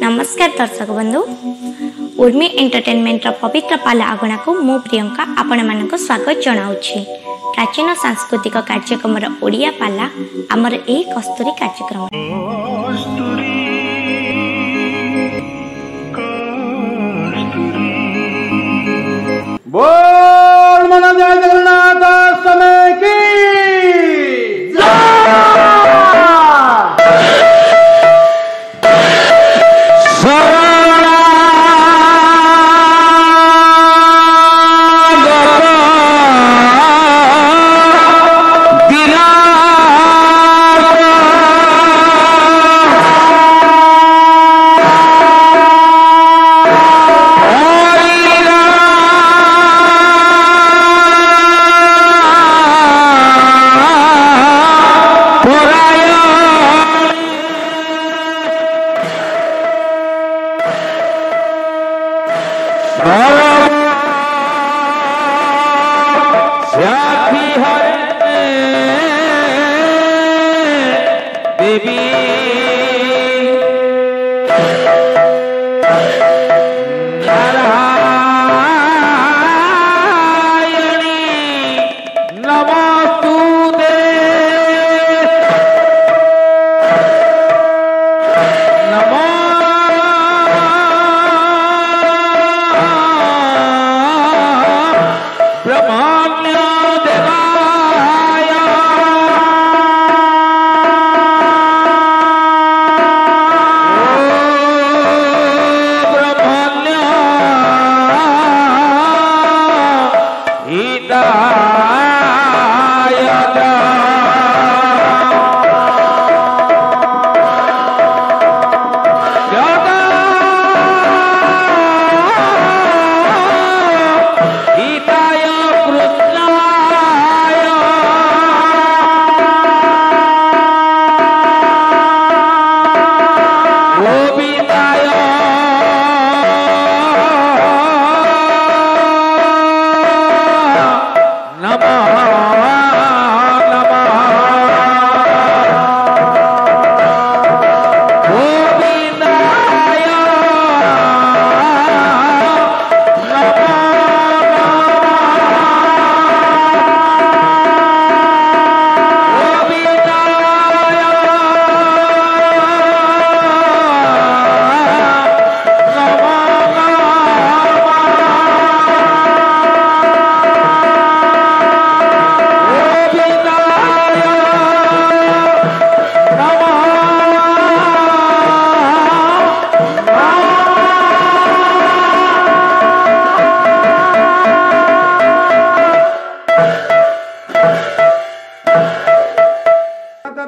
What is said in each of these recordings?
नमस्कार दर्शक बंधु उर्मी एंटरटेनमेंट पवित्र पाला आगणा को मु प्रियंका आपण मानक स्वागत जनाऊँगी। प्राचीन सांस्कृतिक कार्यक्रम ओडिया पाला आमर ए कस्तूरी कार्यक्रम बोल मन जय जगन्नाथ समय की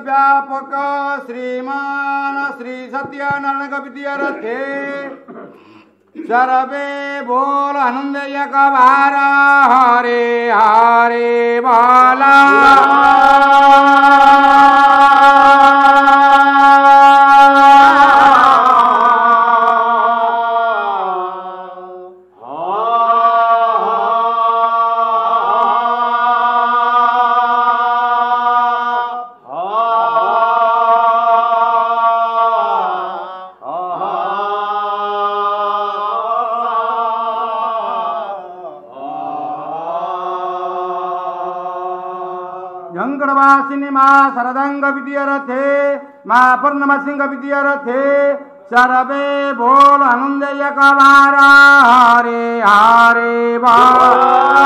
व्यापक श्रीमान श्री सत्यानंद विद्यारथे चरबे बोल आनंद एक बार हरे हरे बाला वासिनी माँ सरदंग विद्यारथे माँ पूर्णमा सिंह विद्यारथे चरबे बोल आनंद एक बार हरे हरे बाला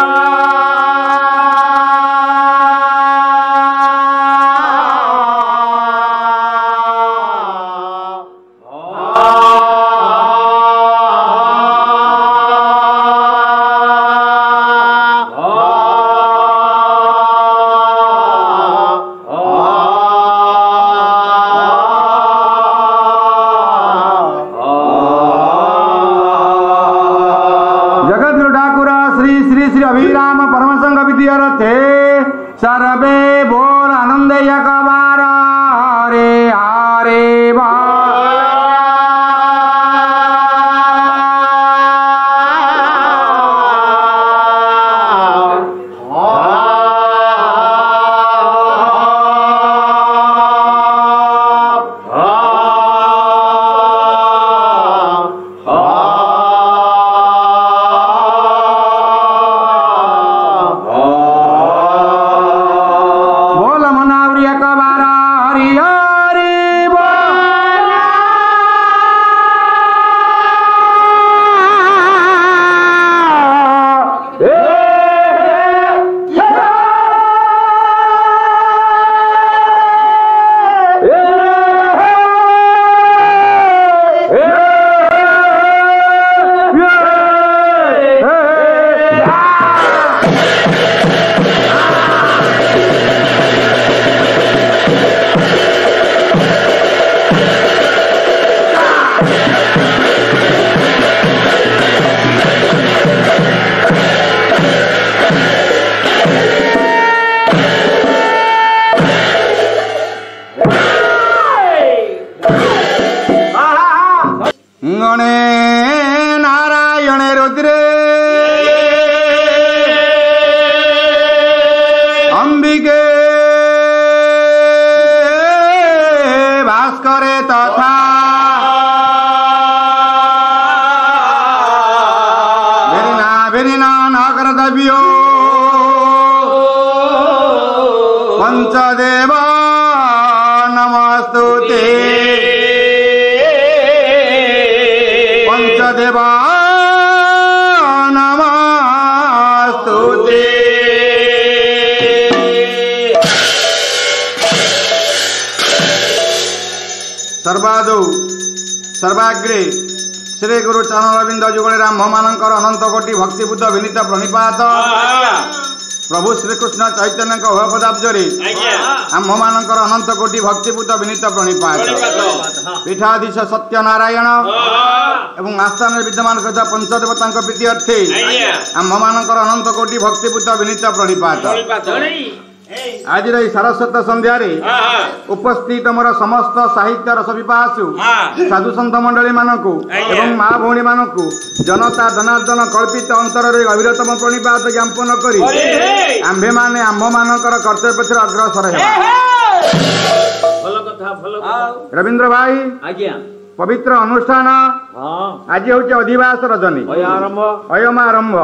अभिराम परमसंग विद्यारथे चरबे बोल आनंद एक बार हरे हरे बाला अभिनिना नागर दबियो पंचदेव नमस्तुते पंचदेवा नमस्तुते। सर्वादौ सर्वाग्रे श्री गुरु चरणरविंद जुगले राम मानकर अनंत कोटि भक्तिबुद्ध विनीत प्रणिपात प्रभु श्रीकृष्ण चैतन्य उभयपदाब्जरे आम मानकर अनंत कोटि भक्तिबुद्ध विनीत प्रणिपात पीठाधीश सत्यनारायण एवं आस्थान विद्यमान कथा पंचदेवता प्रीति अर्थे आम मानकर अनंत कोटि भक्तिबुद्ध विनीत प्रणिपात। आज सारस्वत संध्या उपस्थित मोर समस्त साहित्य रसपिपासु साधु सन्त मंडली मानकु एवं माँ भौणी मानकु जनता जनार्दन कल्पित अंतर अविरतम प्रणिपात ज्ञापन करी आम्भे माने आम्भ मानकर कर्तव्य पथरे अग्रसर रवींद्र भाई पवित्र अनुष्ठान आज हूँ अधिवास रजनी अयम आरंभ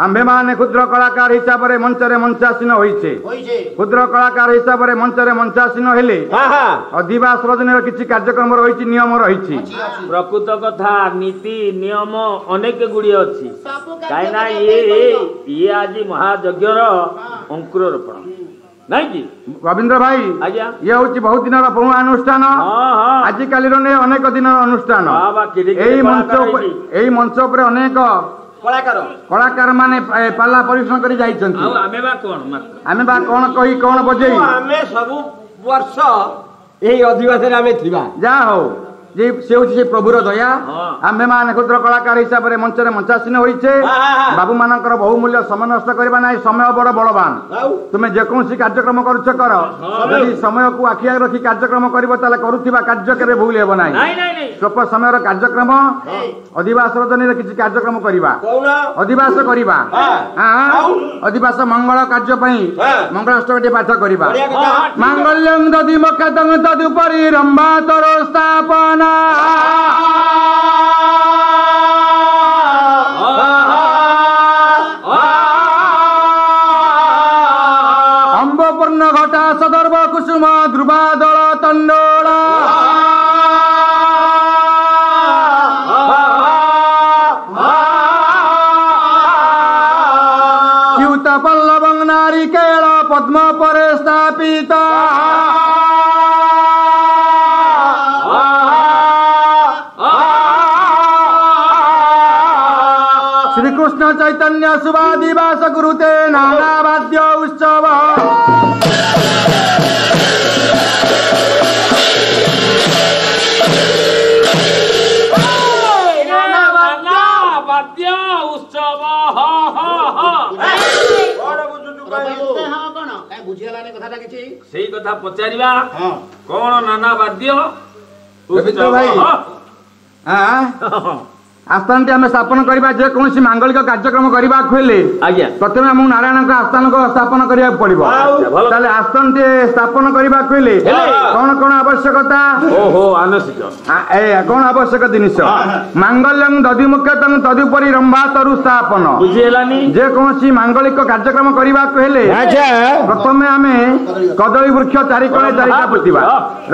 आम्भे माने क्षुद्र कलाकार हिसाब से मंचरे मंचासीन होइछे क्षुद्र कलाकार हिसाब से मंचरे मंचासीन हेले अधिवास रजनी किछि कार्यक्रम रही नियम रही प्रकृत कथा नीति नियम अनेक गुड़ी अच्छी कहीं ये आज महायज्ञर अंकुर रोपण नहीं कि रवींद्र भाई ये हूँ बहुत दिन पुराना अनुष्ठान आजिकल अनेक दिन अनुष्ठान यही मंच पर अनेक कलाकार माने पाला परिश्रम कर आमे बा कौन कही कौन बजे आमे सब वर्ष यही अधिवास जा हो जे से होछि प्रभुर दया आमे माने क्षुद्र कलाकार हिसाब से मंचरे मंचासीन होइछे बाबू मानकर बहुमूल्य समय नष्ट करबा नाही समय बड़ बलवान तुमे जे कोनसी कार्यक्रम करूछ कर यदि समय को आखिया रखी कार्यक्रम करबो ताले करूथिबा कार्य केबे भूल हेबो नाही स्वल्प समय कार्यक्रम अधिवास रजनी किछि कार्यक्रम करबा अधिवास करबा अधिवास मंगल कार्य पई मंगलाष्टक पाठ करबा मांगल्यं ददि मखदं तदुपरि रंभा तरो स्थापन अम्बपूर्ण घटा सदर्भ कुसुम ध्रुवादल तंडोल च्युत पल्लवं नारिकेल पद्म परे स्थापित श्रीकृष्ण चैतन्य शुभादिवास गुरुते नाना वाद्य उत्सव से कथा पचारिबा कौन नाना वाद्य भाई आस्थान आम स्थापन करवा जे कौन मांगलिक कार्यक्रम करने प्रथम आम नारायण आस्थान को स्थापन करा पड़ो आस्थान स्थापन करने कौन कौन आवश्यकता कौन आवश्यक जिनिस मांगल्यं दधि मुख्यतम तदुपरि रंभा तरु स्थापन जे कौन मांगलिक कार्यक्रम करने प्रथम आम कदली वृक्ष चारिकोणे चारिटा पोतिबा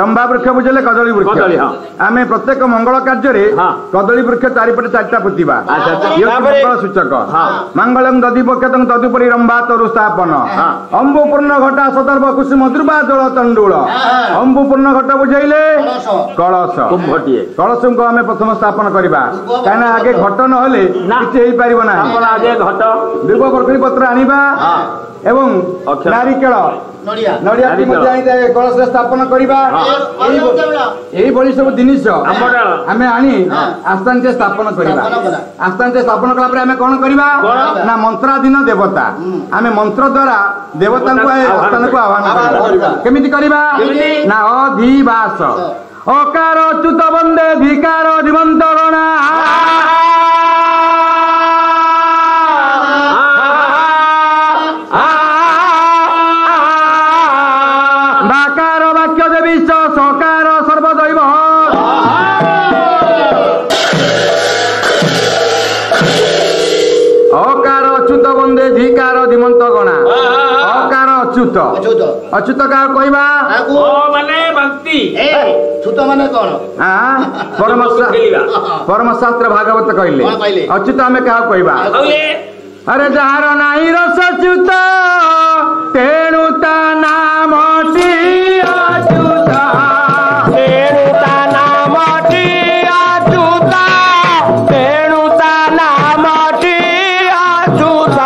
रंभा वृक्ष बुझे कदली वृक्ष आम प्रत्येक मंगल कार्य कदली वृक्ष चारिपटे चारिटा पोतिबा सूचक मंगलम दधि मुख्यतम तदुपरि रंभा तरु स्थापन अम्बपूर्ण घटा सदर्भ कुसुम ध्रुवा जल तंडुल अम्बपूर्ण घट बुझेले कलश कलश को आम प्रथम स्थापन करवा कहीं आगे घट ना आगे घट दुर्ग बरकरी पत्र आनिबा एवं नारिकेल नड़िया कलश स्थापन करवा यही सब जिनिस आम आनी आस्थान से स्थापन करवा आस्थान से स्थापन कला आम कौन करवा ना मंत्राधीन देवता आम मंत्र द्वारा देवता आस्थान को आह्वान केमिति करवा ना अधिवास अकार अच्युत वंदे धिकार जीवंत गणा बाकार वाक्य देवी सकार सर्वदैव अकार अच्युत वंदे धीकार धीमंत गणा अकार अच्युत अच्युत का कहबा माने भक्ति छुत माने कोन परम शास्त्र भागवत कहले अच्युत आमे का कहबा अरे जार नाही रस अच्युत तेणु ता नामटी अच्युत तेणु ता नामटी अच्युत तेणु ता नामटी अच्युत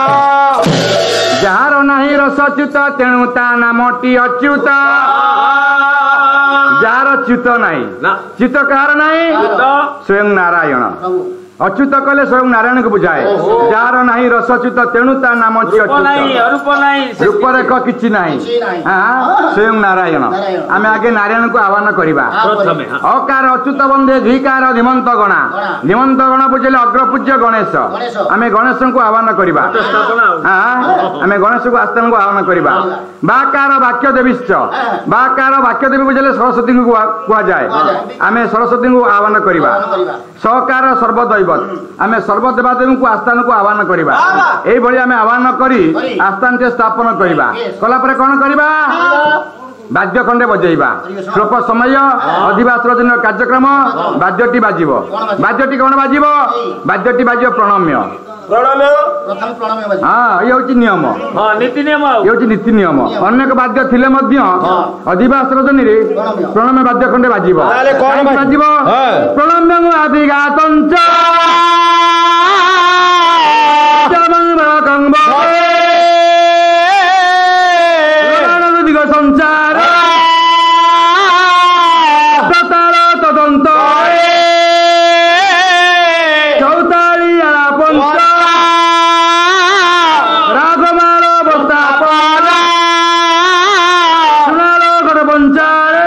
जार नाही रस अच्युत तेणु ता नामटी अच्युत जार च्युत नाही च्युत कार नाही स्वयं नारायण अच्युत कहले स्वयं नारायण को बुझाए जार नाही रसच्युत तेणु ता नाम रूप रेख किछि नाही स्वयं नारायण आमे आगे नारायण को आह्वान करिबा अकार अच्युत वंदे धीकार धीमंत गणा बुझले अग्रपूज्य गणेश आमे गणेश को आह्वान करिबा आमे गणेश को आस्थान को आह्वान करिबा बाकार वाक्य देवीश्च बाकार वाक्य देवी बुझले सरस्वती को कुआ जाए आमे सरस्वती को आह्वान करिबा सकार सर्वदैव आमे सर्वदेवादेवी को आस्थान को आह्वान करिबा एई भली आमे आह्वान करी आस्थान के स्थापन करिबा कला परे कोन करिबा बाद्य खंडे बजेइबा श्लोक समय अधिवास रजन कार्यक्रम बाद्यटी बाजिबो बाद्यटी कोन बाजिबो बाद्यटी बाजिबो प्रणम्य हाँ ये होची नियम नीति नियम ये होची नीति नियम अनेक वाद्य थिले मध्य अधिवास रजनी रे प्रणम्य वाद्य खंडे बाजिबो कोन बाजिबो प्रणम्य आदिगातंच जमंगंब दिग संचार ततार तदंत चौताली पंच रागमार बस्तापर सुनालो गढ़ पंचार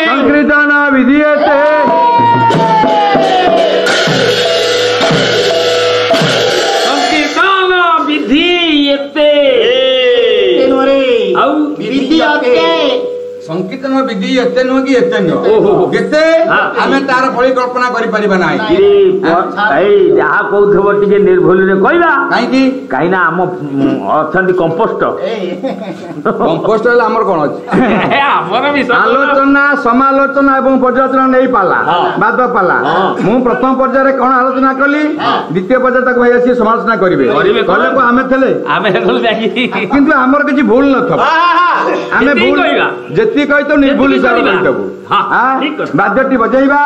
संकीर्तन विधीयते संकीर्तन विधि एते नुह कि एते नुह केते आमे तार परिकल्पना करि परिबा नै ए जहा कहथबो टिके निर्भुल रे कहला काई की काई ना हम अथंती कंपोस्ट कंपोस्ट वाला हमर कोन अछि हमर भी आलोचना समालोचना एवं पर्यालोचना नै पाला बाद पाला मु प्रथम पर्याय रे कोन आलोचना कली द्वितीय पर्याय तक भाई अछि समालोचना करिवे कहले को आमे थले आमे किंतु हमर किछि भूल न थब आमे भूल जेती कहि तो निर्भुल हिसाब करितबु हां बाद्यटी बजाइबा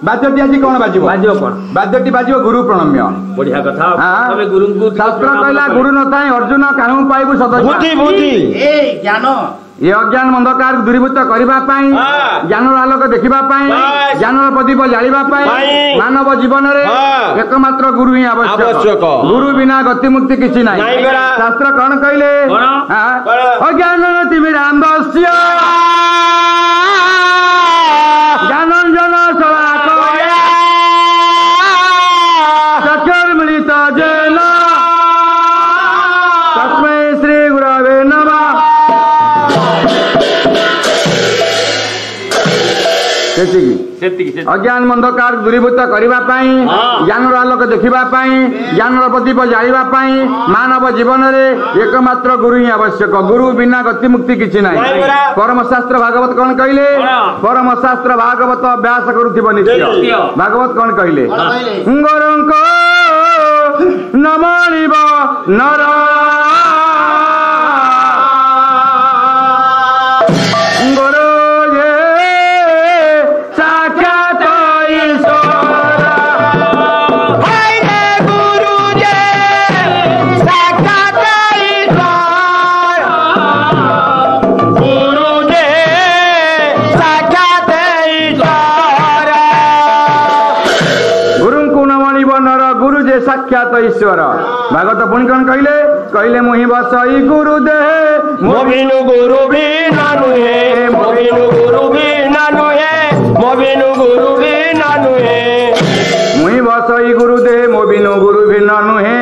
बाद्यटी आज कोन बाजिबो कोन बाद्यटी बाजिबो गुरु प्रणम्य बढ़िया कथा तबे गुरु को शास्त्र कहला गुरु न थाए अर्जुन काहू पाइबु सदस्य बुद्धि ए ज्ञान ये अज्ञान अंधकार दूरीभूत करबा पाई ज्ञान आलोक देखिबा पाई ज्ञान प्रदीप जालिबा पाई मानव जीवन रे एकमात्र गुरु ही आवश्यक गुरु बिना गति मुक्ति किछि नाही शास्त्र कोन कहले अज्ञान तिमिरांधस्य ज्ञानंजन शलाकया चक्षुर मिलित जेन तस्मै श्री गुरवे नमः अज्ञान अंधकार दूरीभूत करने ज्ञान आलोक देखा ज्ञान प्रदीप जालिबा मानव जीवन में एकमात्र गुरु ही आवश्यक गुरु बिना गति मुक्ति किसी ना परम शास्त्र भागवत कौन कहले परम शास्त्र भागवत अभ्यास करुथिबो नित्य भागवत कौन कहले गुरुंको नमनिब नर साक्षात ईश्वर भागवत पुणी कौन कहले कहले मुहि बसई गुरु देह मोबिनु गुरु भी नानुहे मोबिनु गुरु भी नानुहे मोबिनु गुरु भी नानुहे मुहि बसई गुरु देह मोबिनु गुरु भी नानुहे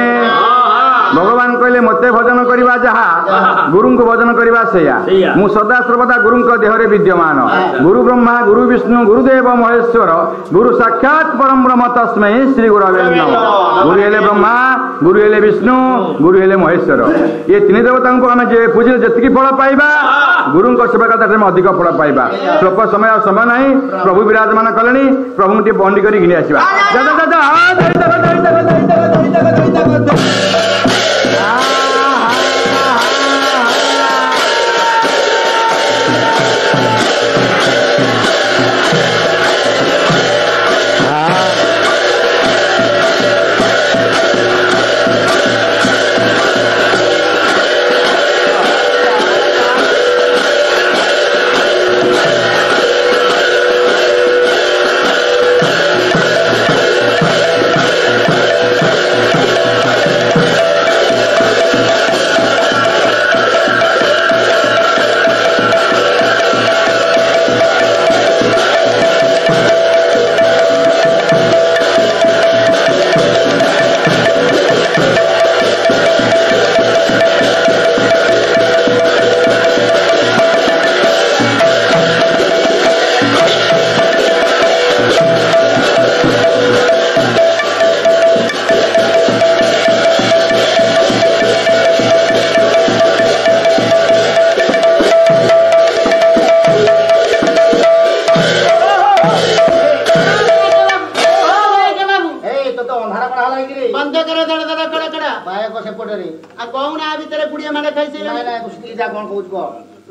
भगवान कहले मते भजन करवा जहा गुरु को भजन करवा सेया मु सदा सर्वदा गुरु को देहरे विद्यमान गुरु ब्रह्मा गुरु विष्णु गुरुदेव महेश्वर गुरु साक्षात परम ब्रह्म तस्मै श्री गुरवे नमः गुरु हेले ब्रह्मा गुरु हेले विष्णु गुरु हेले महेश्वर ये तीन देवता को आम पूजे जी फल पाइबा गुरु सेवा करता अधिक फल पाइबा स्वल्प समय समय ना प्रभु विराजमान कले प्रभु टे बंदी कर घिनी आसवा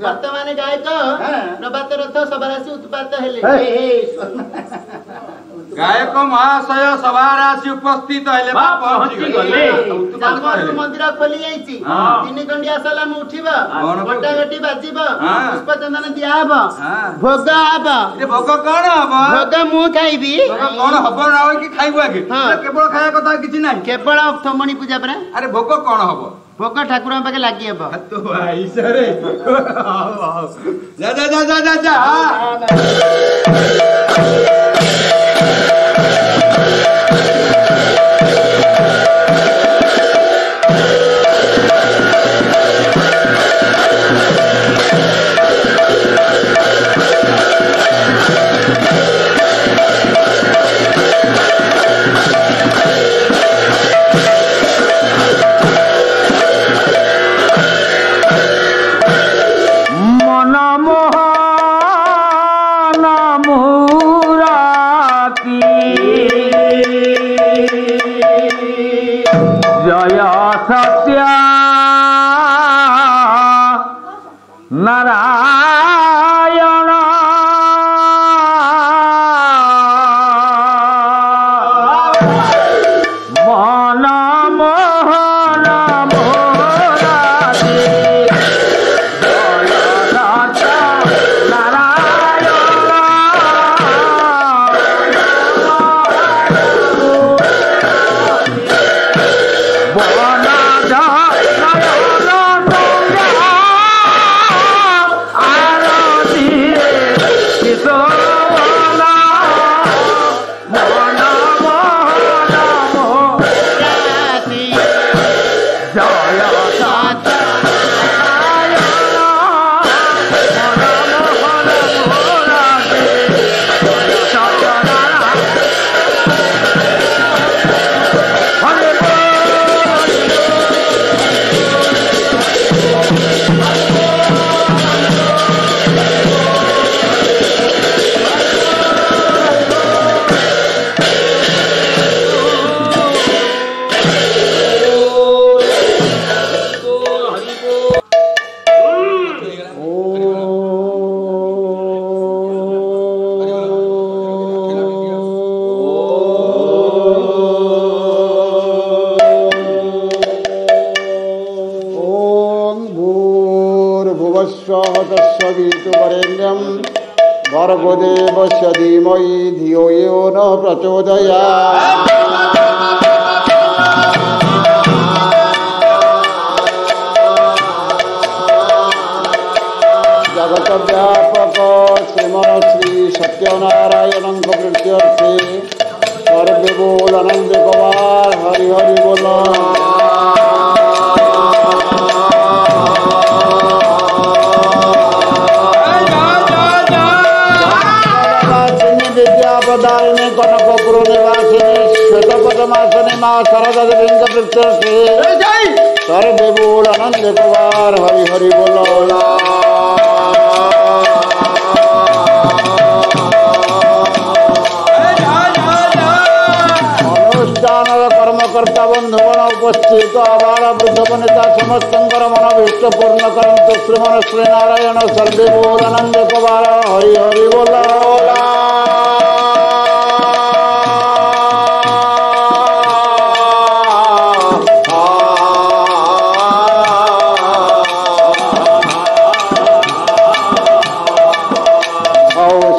वर्तमान गायक प्रभात रथ सभाराशी उत्पात हेले गायक महाशय सभाराशी उपस्थित हेले मंदिर खोली जाइछि 3 घंटिया सलाम उठिबा गोटा गोटी बाजिबा पुष्प चंदन दिया हबो भोग हबो ए भोग कोन हबो भोग मु खाइबी कोन हबो ना कि खाइबो आगे केवल खाया कथा किछि नाही केवल थमणी पूजा परा अरे भोग कोन हबो भोग ठाकुर पाखे लगी हबो तो ईश्वरे जा जा जा जा जा भर्गोदेवस्य धीमहि धियो यो न प्रचोदयात् जगत व्यापक श्रीमन श्री सत्यनारायण प्रीत्यर्थे सर्वे बोल आनंद कुमार हरि हरि बोल प्रदायिनी कनकपुर निवासिनी श्वेतपदमासनी माँ शारदा लिंग प्रत्यर्थे सर्वे बोल आनंद कुमार हरि हरि बोल अनुष्ठान कर्मकर्ता बंधुगण उपस्थित आबाल वृद्ध वनिता समस्त मनोभीष्ट पूर्ण करंतु श्रीमन श्रीनारायण सर्वे बोल आनंद कुमार हरि हरि बोल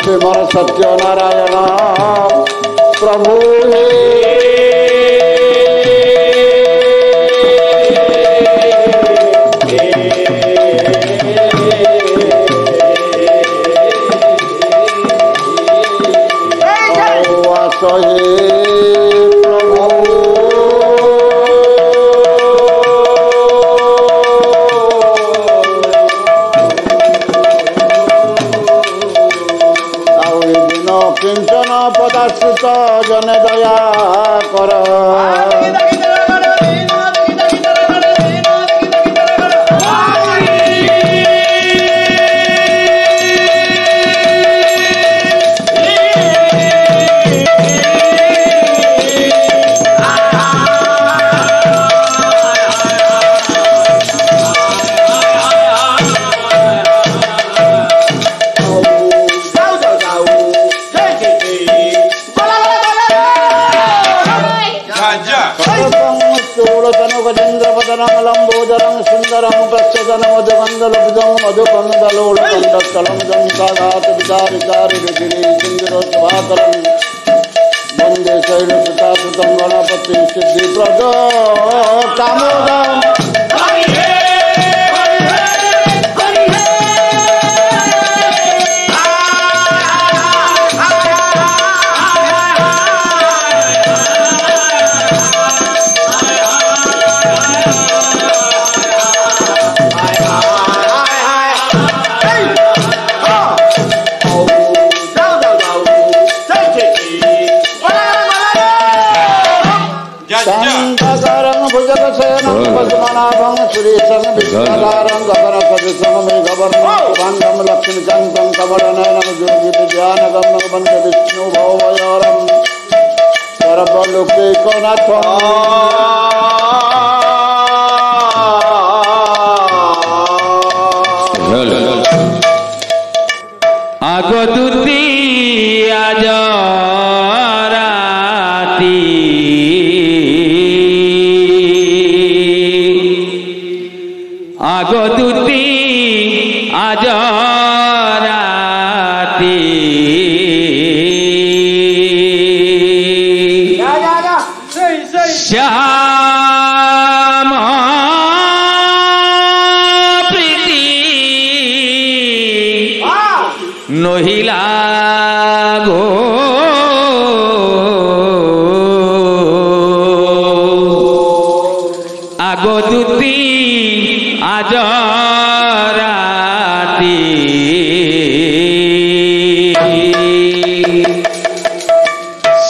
श्रीमन सत्यनारायण प्रभु किंचन पदाश्रित जन दया कर लंबोदरं सुंदरं प्रच्छदन मधुकंदलब्धं मधुकंदलोलकंडस्थलं जंकाघात विचारिचारि रुचिरी सिंधुरोत्सवाकरं वंदे शैलसुतासुतं गणपति सिद्धिप्रद कामोदं पद्मनाभं सुरेशं विद्याधारं गगनसदृशं मेघवर्णं शुभांगं लक्ष्मीकान्तं कमलनयनं योगिविद्यानगमं वन्दे विष्णु भवभयहरं सर्वलोकैकनाथं आगतुती आज राती आगतुती आज राती श्याम प्रीति नहिला गो आगतुती आज राती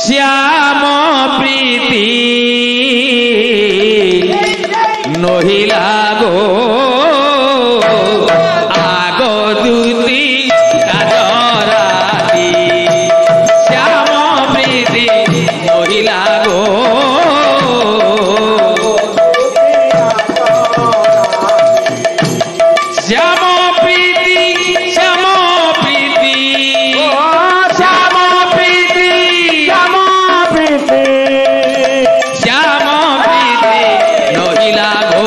श्याम प्रीति नहिला गो आगतुती आज राती श्याम प्रीति नहिला गो श्याम प्रीति श्याम प्रीति श्याम प्रीति श्याम प्रीति श्याम प्रीति नहिला गो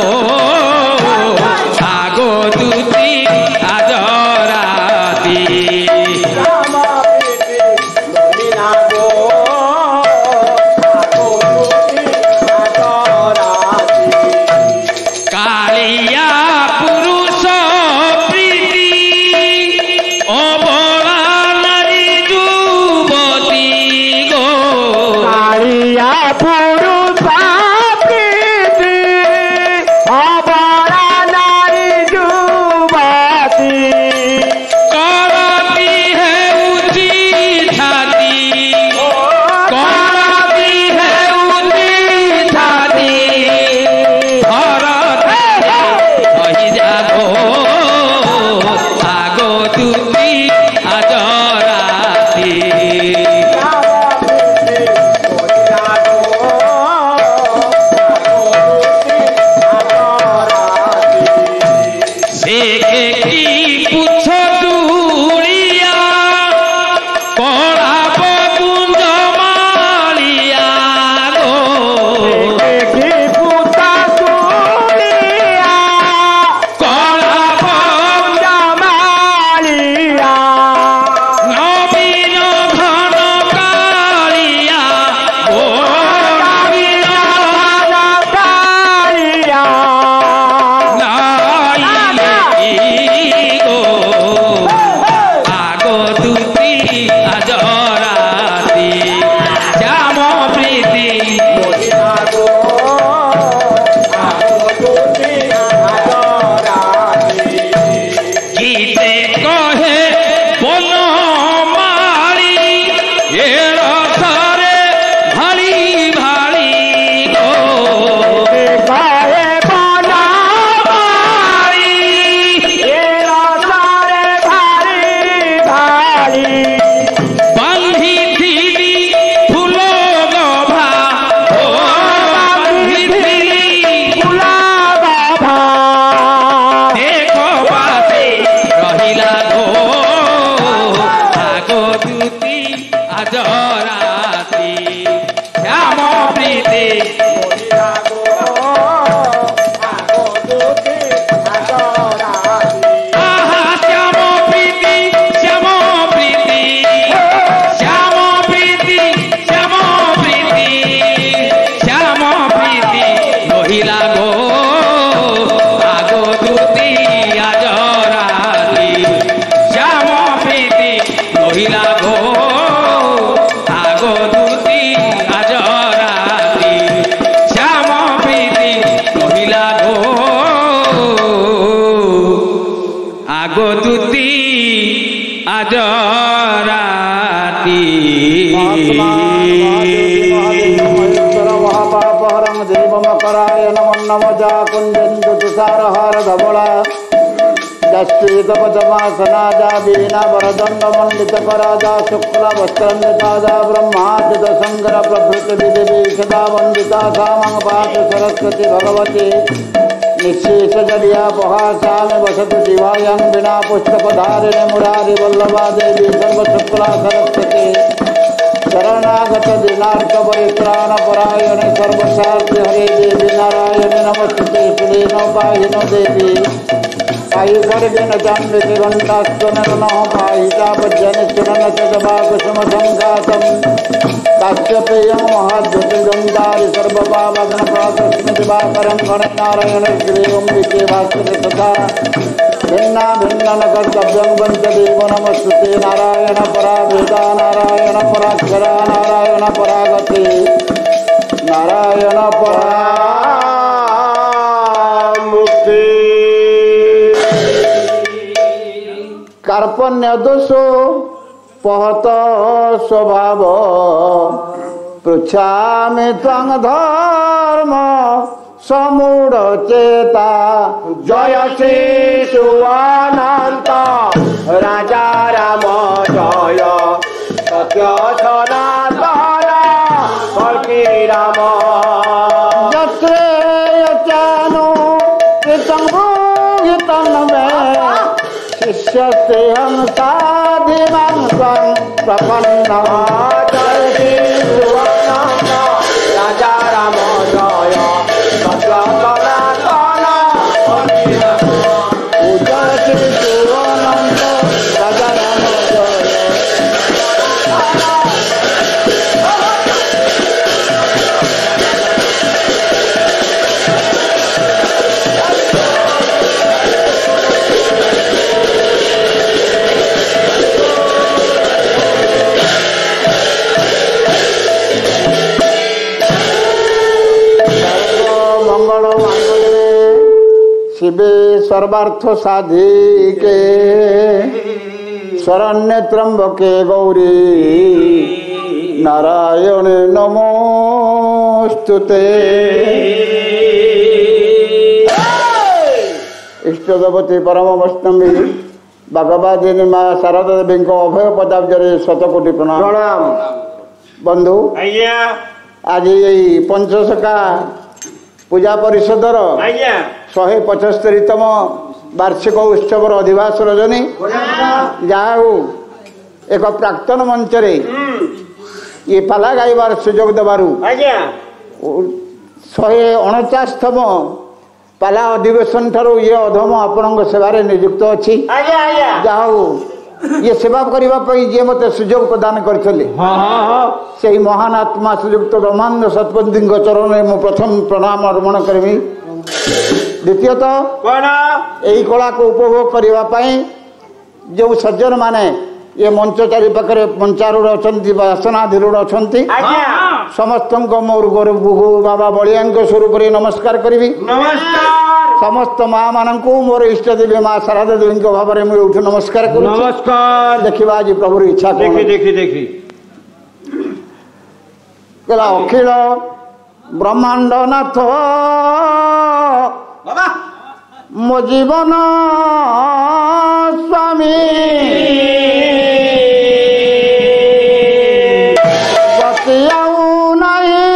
নহিলা গো আগো দুতি আজ রাতি শ্যাম প্রীতি নহিলা গো আগো দুতি আজ রাতি শ্যাম প্রীতি নহিলা গো আগো দুতি আজ রাতি देवमकराय नमो नमजा कुंजन्तु तुषारहार धवला जश्वेतपदमासनाजा वीणा वरदण्डमण्डितकराजा शुक्लवस्त्रन्विताजा ब्रह्माच्युत शङ्कर प्रभृति देवी सदा वन्दिता सा मम पातु सरस्वती भगवती निःशेषजडिया पहासामि वसतु शिवायं विना पुष्पधारिणि मुरारि वल्लभा देवी सर्वशुक्ला सरस्वती शरणागत दिनार्थ परित्राण परायणे सर्वशार्थ हरे देवी नारायणे नमस्ते सुरेनो पाहिनो देवी पाहि सर्वेन चान्विति घण्टास्त्वन नः पाहि तापज्जन सुनन चवा कुसुम संघातं तस्य पेयं महाद्युतिगन्धारि सर्वपावग्न प्रातस्मृति वाकरं गणनारायण श्रीओं विषेवास्त्र तथा भिन्ना भिन्न कर्तव्यं वंचदेवो नमस्ते नारायण परा वेदा नारायण पराक्षरा नारायण परागति नारायण परा मुक्ति कार्पण्य दोषो पहत स्वभाव पृच्छामि त्वं धर्म समूढ़ चेता जय श्री सुअनंत राजा राम जय सत्य सनातन कल्की राम जत्रेयचानु कृतं में शिष्य से हम साधिमां स्वं प्रपन्न जय श्री सुअनंत राजा राम जय शिवे सर्वार्थ साधिके शरण्ये त्र्यंबके गौरी नारायणे नमोस्तुते इष्ट देवती परम वैष्णवी भगवती माँ शारदा देवी अभय पदाब्जरे शतकोटि प्रणाम। बंधु आज यही पंचसखा पूजा परिषदर 175तम वार्षिक उत्सव अधिवास रजनी जहाँ एक प्राक्तन मंच ये पाला गाइबार सुजोग देवारु 149तम पाला अधिवेशन ठारू ये अधम आपण सेवारे नियुक्त अच्छी जहाँ ये सेवा करने जी मत सुजोग प्रदान करते से महान आत्मा श्रीयुक्त ब्रह्मांड सतपति चरण में मु प्रथम प्रणाम अर्पण करी। द्वितीयतः यही कला को उपभोग करने जो सज्जन माने ये मंच चारि पाखे मंचारूढ़ अच्छा आसनाधीरूढ़ अच्छा समस्त मोर गुरु बाबा बलिया स्वरूप नमस्कार करी। समस्त माँ मानक मोर इष्ट देवी माँ शारदा देवी भाव में मुझे नमस्कार कर नमस्कार देखा आज प्रभु इच्छा देखी देखी देखी अखिल ब्रह्मांड नाथ मो जीवन स्वामी बतियाऊ नहीं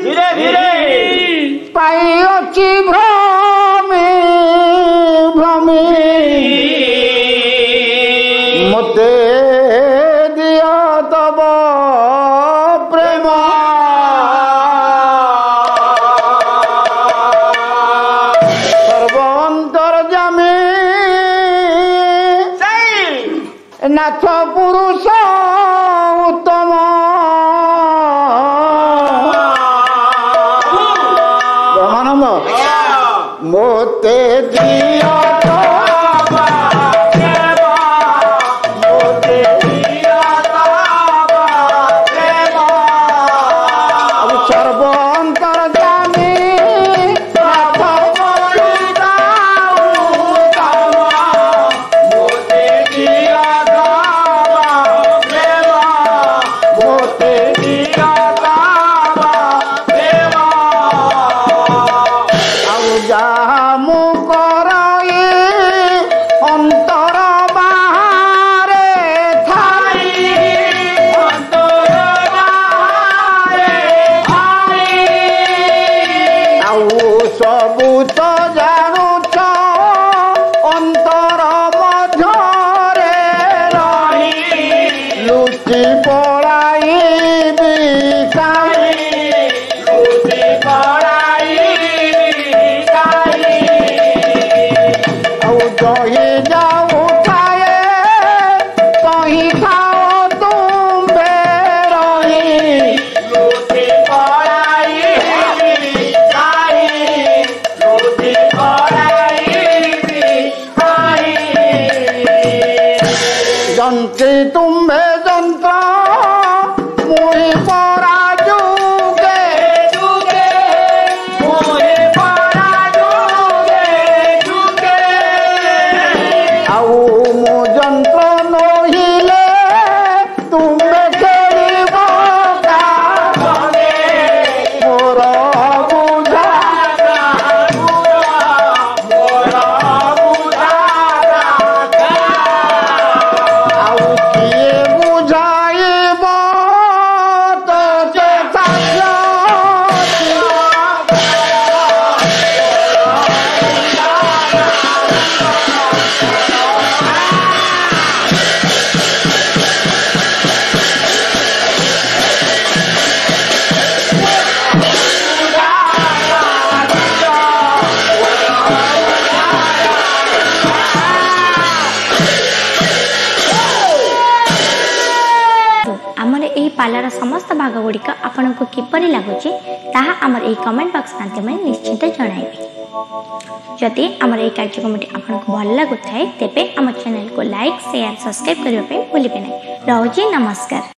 धीरे धीरे पाई अच्छी भ्रमी भ्रमी मते दिया तब प्रेम सर्वंतर्यामी नाथ पुरुष उत्तम राम मोते दिया पालार समस्त भाग गुड़िक आपण को किपरि लगुच ताहा आमर ए कमेंट बॉक्स माध्यम निश्चित जणाइबे। जदि आमर ए कार्यक्रमटी आपण को भल लागुथाय तेबे आम चैनल को लाइक शेयर सब्सक्राइब करबा पे भूलिबे नै। रहउची नमस्कार।